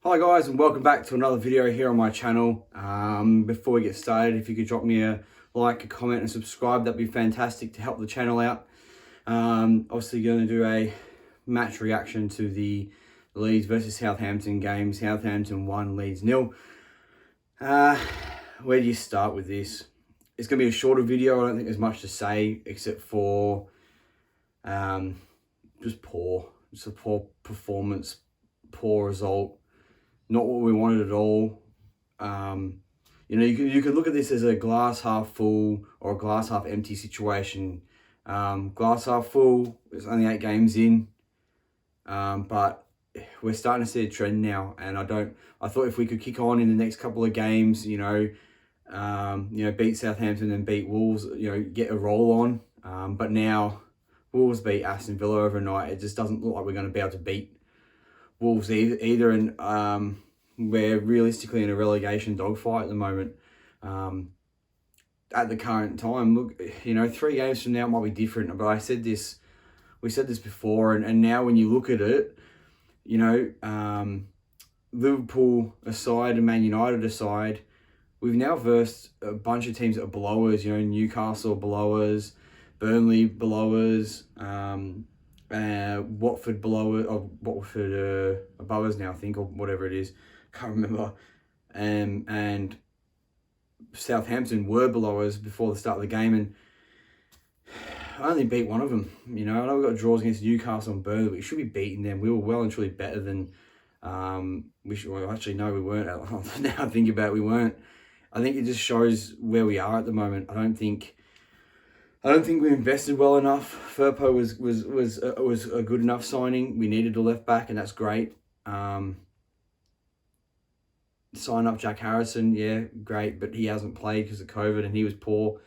Hi guys, and welcome back to another video here on my channel. Before we get started, if you could drop me a like, a comment and subscribe, that'd be fantastic to help the channel out. Obviously going to do a match reaction to the Leeds versus Southampton game. Southampton 1, Leeds 0. Where do you start with this? It's going to be a shorter video. I don't think there's much to say except for just poor. It's a poor performance, poor result. Not what we wanted at all. You could look at this as a glass half full or a glass half empty situation. Glass half full, there's only 8 games in, but we're starting to see a trend now. And I thought if we could kick on in the next couple of games, beat Southampton and beat Wolves, get a roll on. But now Wolves beat Aston Villa overnight. It just doesn't look like we're going to be able to beat Wolves either, and we're realistically in a relegation dogfight at the moment. At the current time, look, 3 games from now might be different, but we said this before, and now when you look at it, Liverpool aside and Man United aside, we've now versed a bunch of teams that are below us. Newcastle below us, Burnley below us, Watford below it, or Watford above us now, I think, or whatever it is, can't remember. And Southampton were below us before the start of the game, and I only beat one of them. I know we got draws against Newcastle and Burnley, but we should be beating them. We were well and truly better than we should. Well, actually, no, we weren't. Now I think about it, we weren't. I think it just shows where we are at the moment. I don't think we invested well enough. Firpo was a good enough signing. We needed a left back, and that's great. Sign up Jack Harrison, yeah, great, but he hasn't played because of COVID, and he was poor.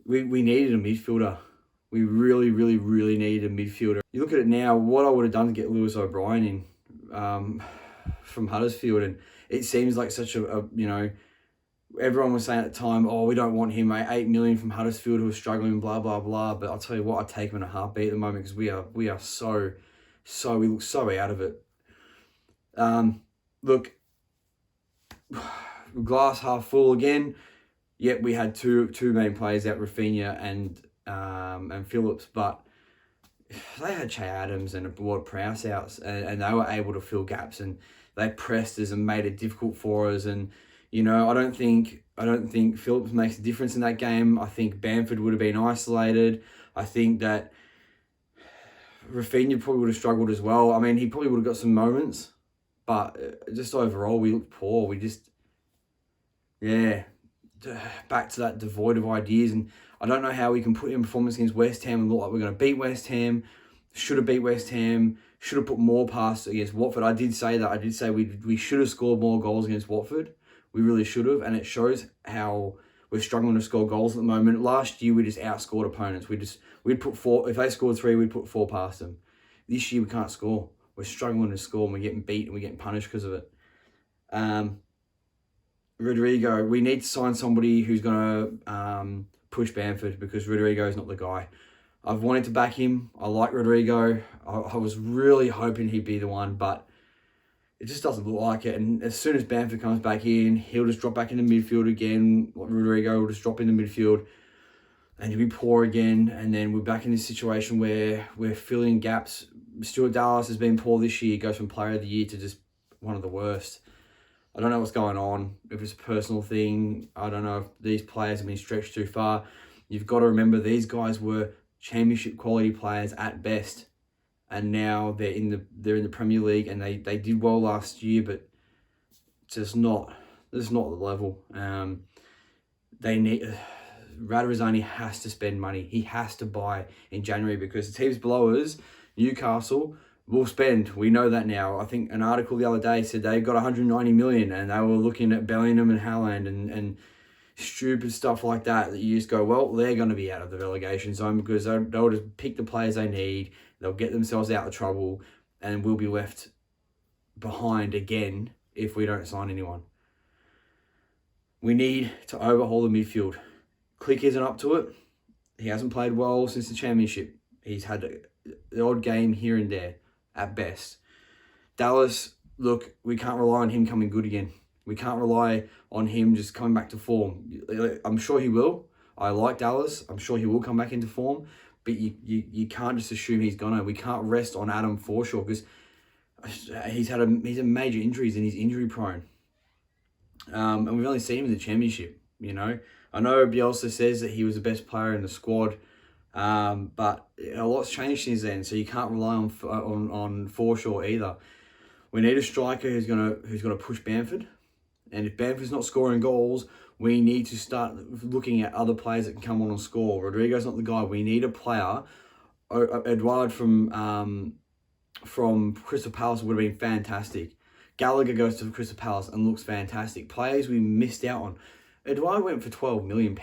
We needed a midfielder. We really, really, really needed a midfielder. You look at it now, what I would have done to get Lewis O'Brien in from Huddersfield, and it seems like such a everyone was saying at the time, oh, we don't want him, mate. 8 million from Huddersfield who was struggling, blah, blah, blah. But I'll tell you what, I'd take him in a heartbeat at the moment, because we look so out of it. Look, glass half full again. Yet we had two main players out, Rafinha and Phillips, but they had Che Adams and Ward-Prowse out, and they were able to fill gaps, and they pressed us and made it difficult for us. And I don't think Phillips makes a difference in that game. I think Bamford would have been isolated. I think that Rafinha probably would have struggled as well. I mean, he probably would have got some moments, but just overall, we looked poor. We just, back to that devoid of ideas. And I don't know how we can put in performance against West Ham and look like we're going to beat West Ham. Should have beat West Ham. Should have put more past against Watford. I did say that. I did say we should have scored more goals against Watford. We really should have, and it shows how we're struggling to score goals at the moment. Last year, we just outscored opponents. We'd put 4, if they scored 3, we'd put 4 past them. This year, we can't score. We're struggling to score, and we're getting beat, and we're getting punished because of it. Rodrigo, we need to sign somebody who's going to push Bamford, because Rodrigo is not the guy. I've wanted to back him. I like Rodrigo. I was really hoping he'd be the one, but it just doesn't look like it. And as soon as Bamford comes back in, he'll just drop back into midfield again. Rodrigo will just drop into midfield, and he'll be poor again. And then we're back in this situation where we're filling gaps. Stuart Dallas has been poor this year. He goes from player of the year to just one of the worst. I don't know what's going on. If it's a personal thing, I don't know if these players have been stretched too far. You've got to remember, these guys were championship quality players at best, and now they're in the Premier League, and they did well last year, but just not the level. They need Radrizzani has to spend money. He has to buy in January, because the teams below us, Newcastle, will spend. We know that now. I think an article the other day said they've got 190 million, and they were looking at Bellingham and Haaland and stupid stuff like that you just go, well, they're going to be out of the relegation zone, because they'll just pick the players they need. They'll get themselves out of trouble, and we'll be left behind again if we don't sign anyone. We need to overhaul the midfield. Click isn't up to it. He hasn't played well since the championship. He's had the odd game here and there at best. Dallas look, we can't rely on him coming good again. We can't rely on him just coming back to form. I'm sure he will. I like Dallas. I'm sure he will come back into form. But you can't just assume he's gonna. We can't rest on Adam Forshaw because he's had major injuries and he's injury prone. And we've only seen him in the championship. You know, I know Bielsa says that he was the best player in the squad, but a lot's changed since then. So you can't rely on Forshaw either. We need a striker who's gonna push Bamford, and if Bamford's not scoring goals, we need to start looking at other players that can come on and score. Rodrigo's not the guy. We need a player. Edouard from Crystal Palace would have been fantastic. Gallagher goes to Crystal Palace and looks fantastic. Players we missed out on. Edouard went for £12 million.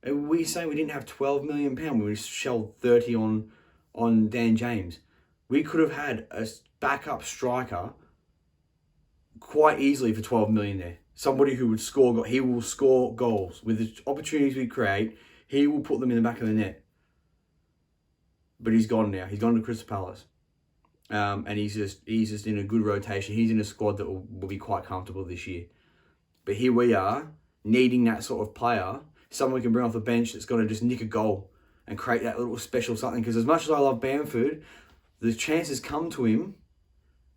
And we say we didn't have £12 million when we shelled 30 on Dan James. We could have had a backup striker quite easily for 12 million there. Somebody who would score. He will score goals with the opportunities we create. He will put them in the back of the net. But he's gone now. He's gone to Crystal Palace, and he's just in a good rotation. He's in a squad that will be quite comfortable this year. But here we are needing that sort of player, someone we can bring off the bench that's going to just nick a goal and create that little special something. Because as much as I love Bamford, the chances come to him,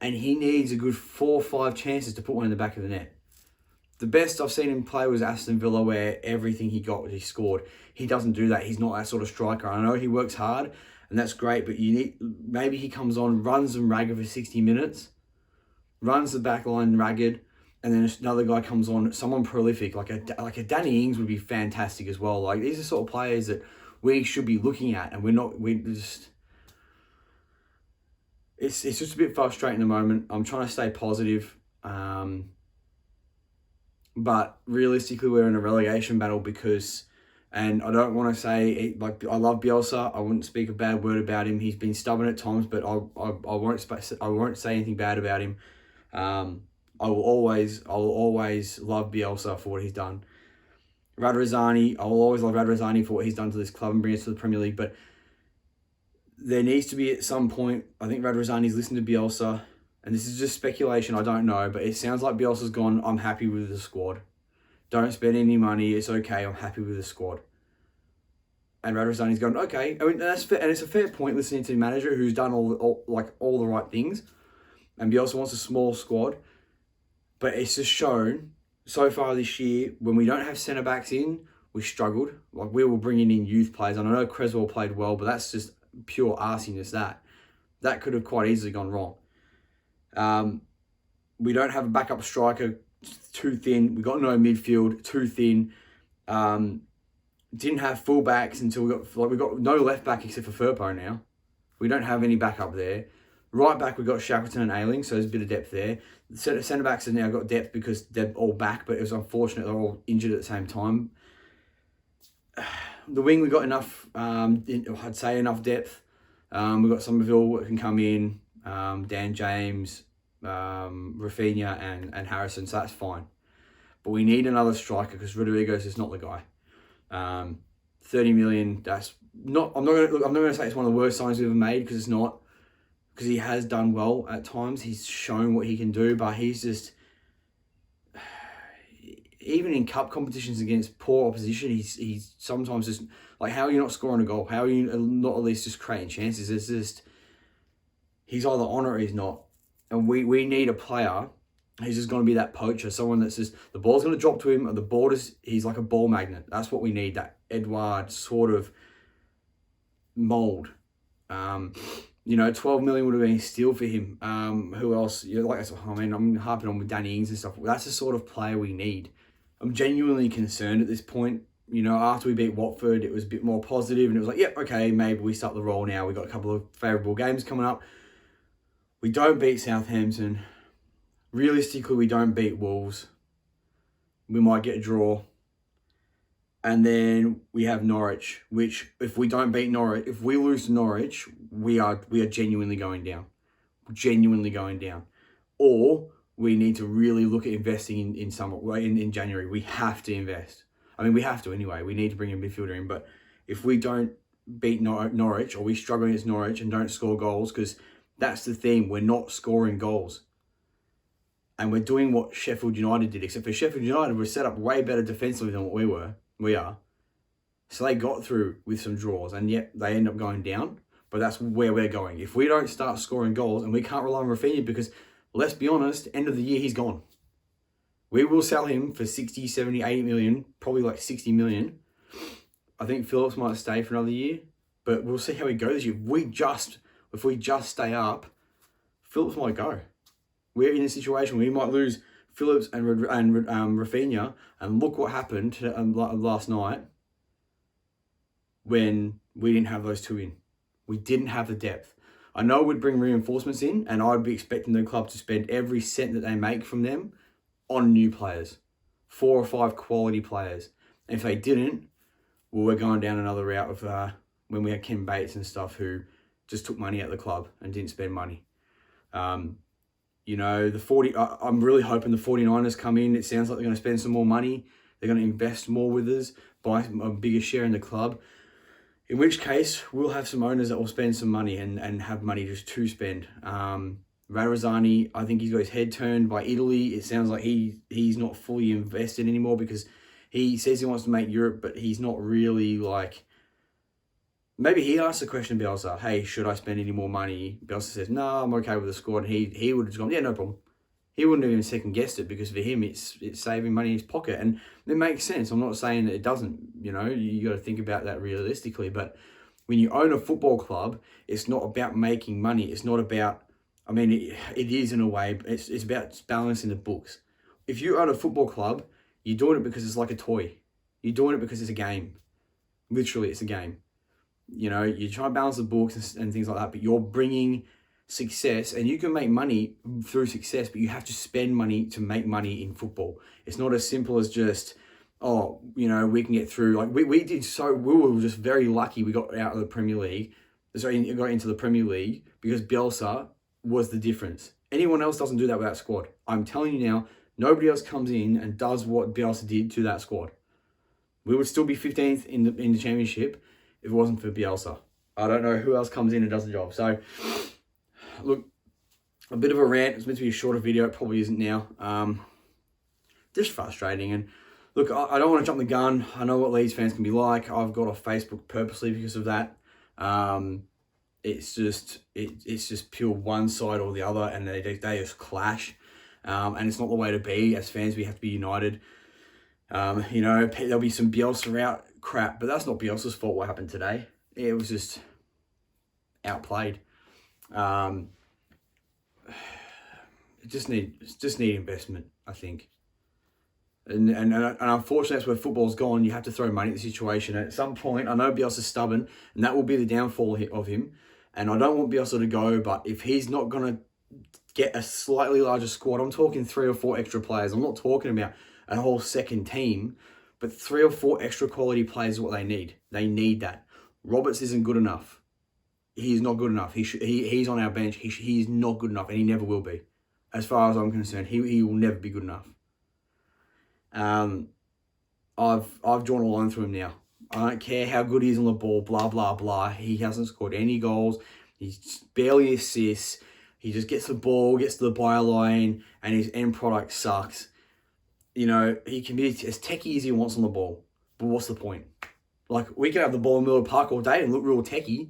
and he needs a good 4 or 5 chances to put one in the back of the net. The best I've seen him play was Aston Villa, where everything he got, he scored. He doesn't do that. He's not that sort of striker. I know he works hard, and that's great, but maybe he comes on, runs them ragged for 60 minutes, runs the back line ragged, and then another guy comes on, someone prolific, like a Danny Ings would be fantastic as well. Like, these are sort of players that we should be looking at, and it's just a bit frustrating at the moment. I'm trying to stay positive, but realistically, we're in a relegation battle and I don't want to say, like, I love Bielsa. I wouldn't speak a bad word about him. He's been stubborn at times, but I won't say anything bad about him. I will always love Bielsa for what he's done. Radrizzani, I will always love Radrizzani for what he's done to this club and bring us to the Premier League, but there needs to be at some point, I think Radrizzani's listened to Bielsa, and this is just speculation, I don't know, but it sounds like Bielsa's gone, I'm happy with the squad. Don't spend any money, it's okay, I'm happy with the squad. And Radrizzani's going, okay, I mean, that's fair, and it's a fair point listening to the manager who's done all the right things, and Bielsa wants a small squad, but it's just shown so far this year, when we don't have centre-backs in, we struggled. Like, we were bringing in youth players, and I know Creswell played well, but that's just pure arsiness. That could have quite easily gone wrong. We don't have a backup striker, too thin. We got no midfield, too thin. Didn't have full-backs until we got no left back except for Firpo now. We don't have any backup there. Right back, we got Shackleton and Ayling, so there's a bit of depth there. Centre backs have now got depth because they're all back, but it was unfortunate they're all injured at the same time. The wing, we got enough, I'd say enough depth. We've got Somerville that can come in, Dan James, Rafinha and Harrison, so that's fine. But we need another striker because Rodrigo's is not the guy. 30 million, that's not, I'm not going to say it's one of the worst signings we've ever made, because it's not. Because he has done well at times. He's shown what he can do, but he's just... Even in cup competitions against poor opposition, he's sometimes just... Like, how are you not scoring a goal? How are you not at least just creating chances? It's just... He's either on or he's not. And we need a player who's just going to be that poacher. Someone that's just... The ball's going to drop to him, and the ball he's like a ball magnet. That's what we need, that Edouard sort of mould. 12 million would have been a steal for him. Who else? I'm harping on with Danny Ings and stuff. That's the sort of player we need. I'm genuinely concerned at this point. After we beat Watford, it was a bit more positive, and it was like, yep, okay, maybe we start the roll now. We've got a couple of favourable games coming up. We don't beat Southampton. Realistically, we don't beat Wolves. We might get a draw. And then we have Norwich, which if we don't beat Norwich, if we lose to Norwich, we are genuinely going down. Genuinely going down. Or we need to really look at investing in January. We have to invest. I mean, we have to anyway. We need to bring a midfielder in. But if we don't beat Norwich, or we struggle against Norwich and don't score goals, because that's the thing, we're not scoring goals. and we're doing what Sheffield United did, except for Sheffield United were set up way better defensively than what we are. So they got through with some draws, and yet they end up going down. But that's where we're going. If we don't start scoring goals, and we can't rely on Rafinha, because let's be honest, end of the year, he's gone. We will sell him for 60, 70, 80 million, probably like 60 million. I think Phillips might stay for another year, but we'll see how he goes this year. If we just stay up, Phillips might go. We're in a situation where we might lose Phillips and Rafinha, and look what happened last night when we didn't have those two in. We didn't have the depth. I know it would bring reinforcements in, and I'd be expecting the club to spend every cent that they make from them on new players, 4 or 5 quality players. And if they didn't, well, we're going down another route of when we had Ken Bates and stuff, who just took money out of the club and didn't spend money. I'm really hoping the 49ers come in. It sounds like they're going to spend some more money. They're going to invest more with us, buy a bigger share in the club. In which case, we'll have some owners that will spend some money and have money just to spend. Radrizzani, I think he's got his head turned by Italy. It sounds like he's not fully invested anymore, because he says he wants to make Europe, but he's not really like... Maybe he asked the question to Bielsa, hey, should I spend any more money? Bielsa says, no, I'm okay with the squad. He would have just gone, yeah, no problem. He wouldn't have even second-guessed it, because for him, it's saving money in his pocket. And it makes sense. I'm not saying that it doesn't. You got to think about that realistically. But when you own a football club, it's not about making money. It's not about... I mean, it is in a way, but it's about balancing the books. If you own a football club, you're doing it because it's like a toy. You're doing it because it's a game. Literally, it's a game. You try and balance the books and things like that, but you're bringing success, and you can make money through success, but you have to spend money to make money in football. It's not as simple as just, we can get through. Like we were just very lucky we got out of the Premier League. Sorry, got into the Premier League because Bielsa was the difference. Anyone else doesn't do that with that squad. I'm telling you now, nobody else comes in and does what Bielsa did to that squad. We would still be 15th in the championship if it wasn't for Bielsa. I don't know who else comes in and does the job. So, look, a bit of a rant. It's meant to be a shorter video. It probably isn't now. Just frustrating. And look, I don't want to jump the gun. I know what Leeds fans can be like. I've got off Facebook purposely because of that. It's just pure one side or the other, and they just clash. And it's not the way to be. As fans, we have to be united. There'll be some Bielsa out crap, but that's not Bielsa's fault what happened today. It was just outplayed. Just need investment, I think. And unfortunately, that's where football's gone. You have to throw money at the situation. At some point, I know Bielsa's stubborn, and that will be the downfall of him. And I don't want Bielsa to go, but if he's not going to get a slightly larger squad, I'm talking 3 or 4 extra players. I'm not talking about a whole second team, but 3 or 4 extra quality players is what they need. They need that. Roberts isn't good enough. He's not good enough. He's on our bench. He is not good enough, and he never will be. As far as I'm concerned, he will never be good enough. I've drawn a line through him now. I don't care how good he is on the ball, blah, blah, blah. He hasn't scored any goals. He's barely assists. He just gets the ball, gets to the byline, and his end product sucks. He can be as techie as he wants on the ball. But what's the point? Like, we can have the ball in the middle of the park all day and look real techie,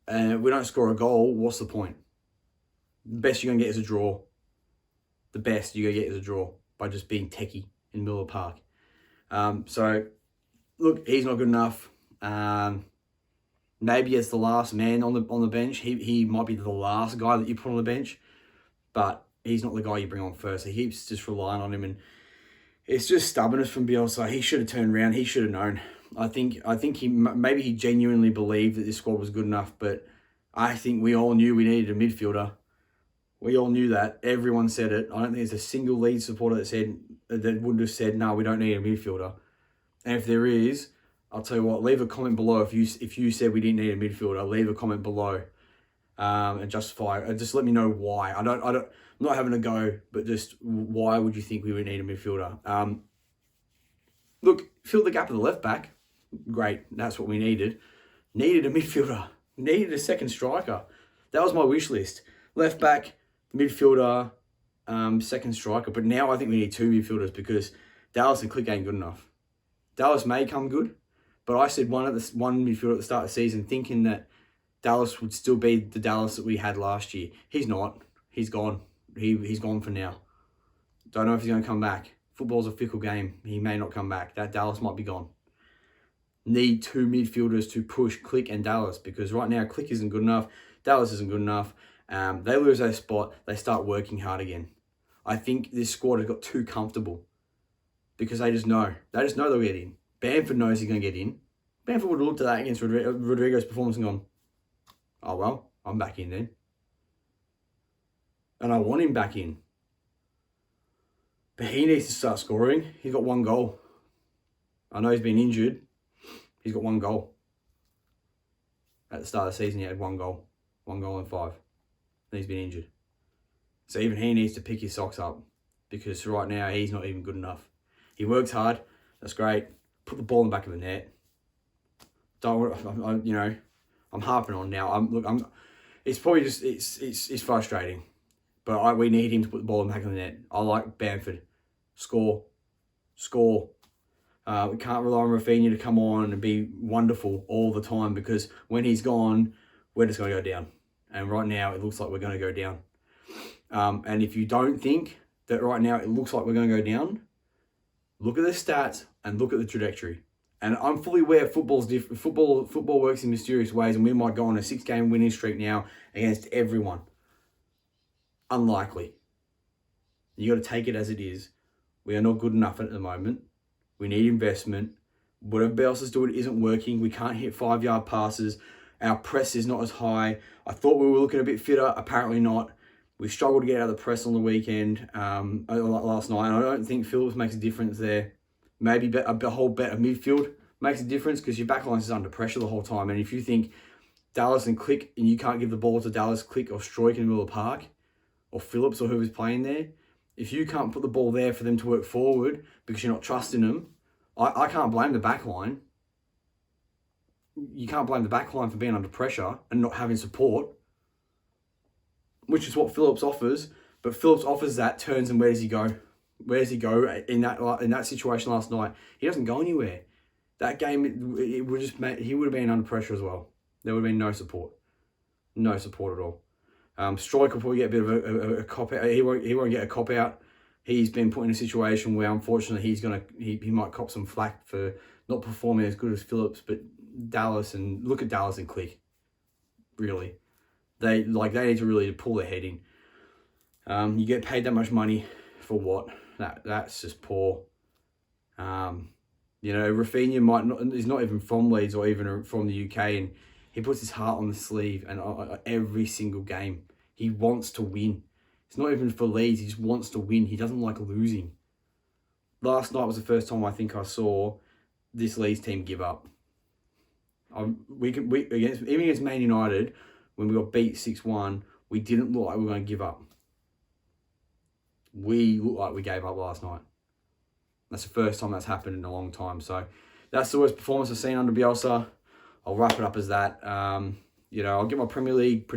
and if we don't score a goal, what's the point? The best you're going to get is a draw. The best you're going to get is a draw by just being techie in the middle of the park. So, look, he's not good enough. Maybe as the last man on the bench, he might be the last guy that you put on the bench, but he's not the guy you bring on first. He keeps just relying on him, and it's just stubbornness from Bielsa. He should have turned around. He should have known. I think he genuinely believed that this squad was good enough, but I think we all knew we needed a midfielder. We all knew that. Everyone said it. I don't think there's a single Leeds supporter that wouldn't have said, no, we don't need a midfielder. And if there is, I'll tell you what, leave a comment below if you said we didn't need a midfielder. Leave a comment below and justify. Just let me know why. I'm not having a go, but just why would you think we would need a midfielder? Look, fill the gap at the left back. Great, that's what we needed. Needed a midfielder. Needed a second striker. That was my wish list. Left back, midfielder, second striker, but now I think we need two midfielders because Dallas and Click ain't good enough. Dallas may come good, but I said one midfielder at the start of the season thinking that Dallas would still be the Dallas that we had last year. He's not. He's gone. He's gone for now. Don't know if he's going to come back. Football's a fickle game. He may not come back. That Dallas might be gone. Need two midfielders to push Click and Dallas because right now Click isn't good enough. Dallas isn't good enough. They lose their spot. They start working hard again. I think this squad has got too comfortable because they just know. They just know they'll get in. Bamford knows he's going to get in. Bamford would have looked at that against Rodrigo's performance and gone, oh, well, I'm back in then. And I want him back in. But he needs to start scoring. He's got one goal. I know he's been injured. He's got one goal. At the start of the season, he had one goal. 1 goal and 5. And he's been injured. So even he needs to pick his socks up. Because right now, he's not even good enough. He works hard. That's great. Put the ball in the back of the net. I'm harping on now. It's probably just, it's frustrating. But we need him to put the ball in the back of the net. I like Bamford. Score. We can't rely on Rafinha to come on and be wonderful all the time because when he's gone, we're just going to go down. And right now, it looks like we're going to go down. And if you don't think that right now it looks like we're going to go down, look at the stats and look at the trajectory. And I'm fully aware football's different. Football works in mysterious ways, and we might go on a 6-game winning streak now against everyone. Unlikely. You got to take it as it is. We are not good enough at the moment. We need investment. Whatever else is doing isn't working. We can't hit 5-yard passes. Our press is not as high. I thought we were looking a bit fitter. Apparently not. We struggled to get out of the press on the weekend, last night. And I don't think Phillips makes a difference there. Maybe a whole better midfield makes a difference because your backline is under pressure the whole time. And if you think Dallas and Click and you can't give the ball to Dallas, Click or Stroik in the middle of the park, or Phillips or whoever's playing there, if you can't put the ball there for them to work forward because you're not trusting them, I can't blame the back line. You can't blame the back line for being under pressure and not having support, which is what Phillips offers. But Phillips offers that, turns, and where does he go? Where does he go in that situation last night? He doesn't go anywhere. That game, he would have been under pressure as well. There would have been no support at all. Stroik will probably get a bit of a cop out. He won't get a cop out. He's been put in a situation where unfortunately he might cop some flack for not performing as good as Phillips. But look at Dallas and Click. Really, they need to really pull their head in. You get paid that much money for what? That's just poor. Rafinha is not even from Leeds or even from the UK, and he puts his heart on the sleeve and every single game. He wants to win. It's not even for Leeds. He just wants to win. He doesn't like losing. Last night was the first time I think I saw this Leeds team give up. Even against Man United, when we got beat 6-1, we didn't look like we were going to give up. We looked like we gave up last night. That's the first time that's happened in a long time. So that's the worst performance I've seen under Bielsa. I'll wrap it up as that. I'll get my Premier League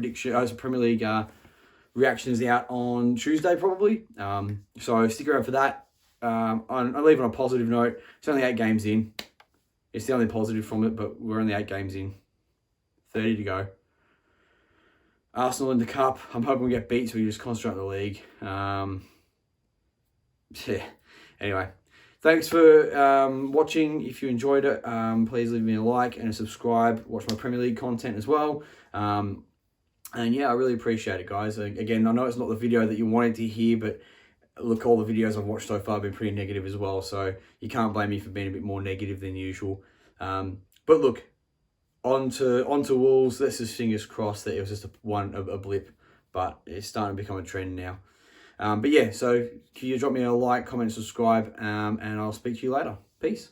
reactions out on Tuesday probably. So stick around for that. I'll leave on a positive note. It's only 8 games in. It's the only positive from it, but we're only 8 games in. 30 to go. Arsenal in the cup. I'm hoping we get beat so we just concentrate on the league. Anyway. Thanks for watching. If you enjoyed it, please leave me a like and a subscribe. Watch my Premier League content as well. And yeah, I really appreciate it, guys. Again, I know it's not the video that you wanted to hear, but look, all the videos I've watched so far have been pretty negative as well. So you can't blame me for being a bit more negative than usual. But look, on to Wolves. Let's just fingers crossed that it was just a blip, but it's starting to become a trend now. But yeah, so can you drop me a like, comment, subscribe, and I'll speak to you later. Peace.